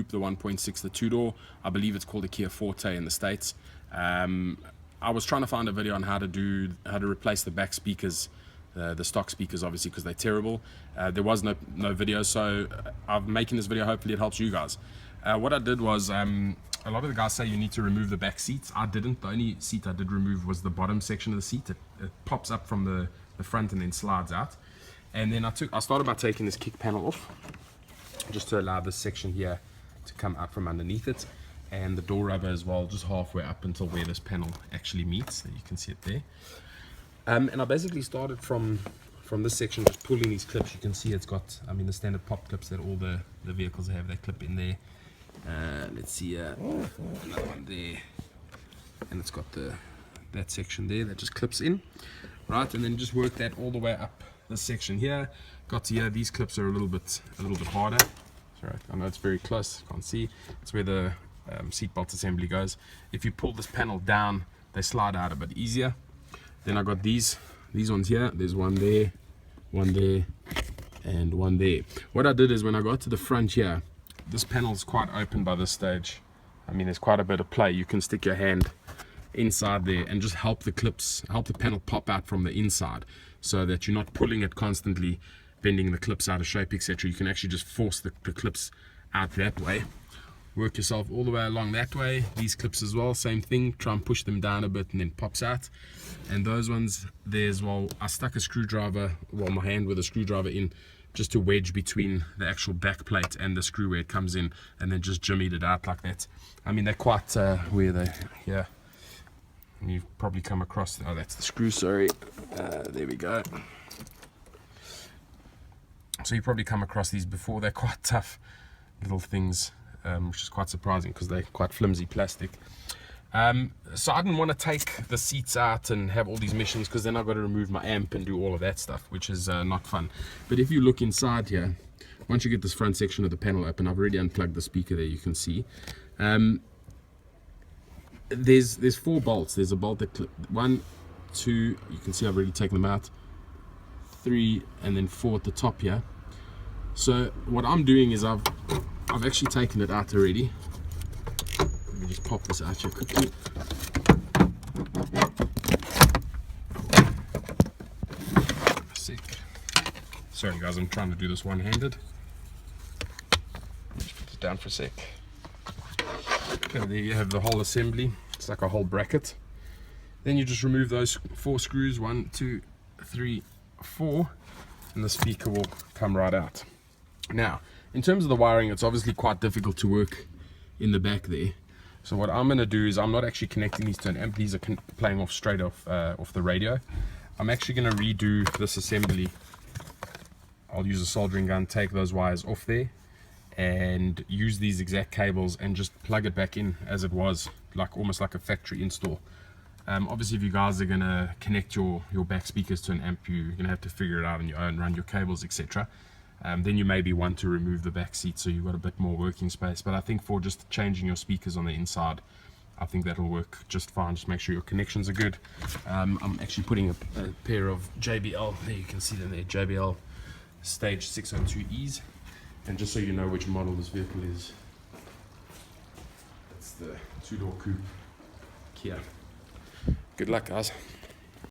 Coupe, the 1.6, the two-door. I believe it's called a Kia Forte in the States. I was trying to find a video on how to replace the back speakers, the stock speakers, obviously, because they're terrible. There was no video, so I'm making this video. Hopefully it helps you guys. What I did was, a lot of the guys say you need to remove the back seats. I didn't. The only seat I did remove was the bottom section of the seat. It pops up from the front and then slides out. And then I started by taking this kick panel off, just to allow this section here to come up from underneath it, and the door rubber as well, just halfway up until where this panel actually meets. You can see it there. And I basically started from this section, just pulling these clips. You can see it's got, I mean, the standard pop clips that all the vehicles have. They clip in there. Let's see, another one there, and it's got that section there that just clips in, right? And then just work that all the way up this section here. Got to here, these clips are a little bit harder. Sorry, I know it's very close, can't see. It's where the seat belt assembly goes. If you pull this panel down, they slide out a bit easier. Then I got these ones here. There's one there, and one there. What I did is, when I got to the front here, this panel is quite open by this stage. I mean, there's quite a bit of play. You can stick your hand inside there and just help the panel pop out from the inside, so that you're not pulling it constantly, bending the clips out of shape, etc. You can actually just force the clips out that way. Work yourself all the way along that way. These clips as well, same thing. Try and push them down a bit and then pops out. And those ones there as well, I stuck a screwdriver, well, my hand with a screwdriver in, just to wedge between the actual back plate and the screw where it comes in, and then just jimmied it out like that. I mean, they're quite where they, yeah. And you've probably come across, oh, that's the screw, sorry. There we go. So you probably come across these before. They're quite tough little things, which is quite surprising because they're quite flimsy plastic. So I didn't want to take the seats out and have all these missions, because then I've got to remove my amp and do all of that stuff, which is not fun. But if you look inside here, once you get this front section of the panel open, I've already unplugged the speaker there, you can see. There's 4 bolts. There's a bolt that clip 1, 2, you can see I've already taken them out, 3, and then 4 at the top here. So what I'm doing is I've actually taken it out already. Let me just pop this out here quickly. Sorry guys, I'm trying to do this one-handed. Just put this down for a sec. Okay, there you have the whole assembly. It's like a whole bracket. Then you just remove those 4 screws, 1, 2, 3, 4, and the speaker will come right out. Now, in terms of the wiring, it's obviously quite difficult to work in the back there. So what I'm going to do is, I'm not actually connecting these to an amp. These are playing off straight off the radio. I'm actually going to redo this assembly. I'll use a soldering gun, take those wires off there, and use these exact cables and just plug it back in as it was, like almost like a factory install. Obviously, if you guys are going to connect your back speakers to an amp, you're going to have to figure it out on your own, run your cables, etc. Then you maybe want to remove the back seat, so you've got a bit more working space. But I think for just changing your speakers on the inside, I think that'll work just fine. Just make sure your connections are good. I'm actually putting a pair of JBL, there you can see them there, JBL Stage 602Es. And just so you know which model this vehicle is, it's the two-door coupe Kia. Good luck, guys.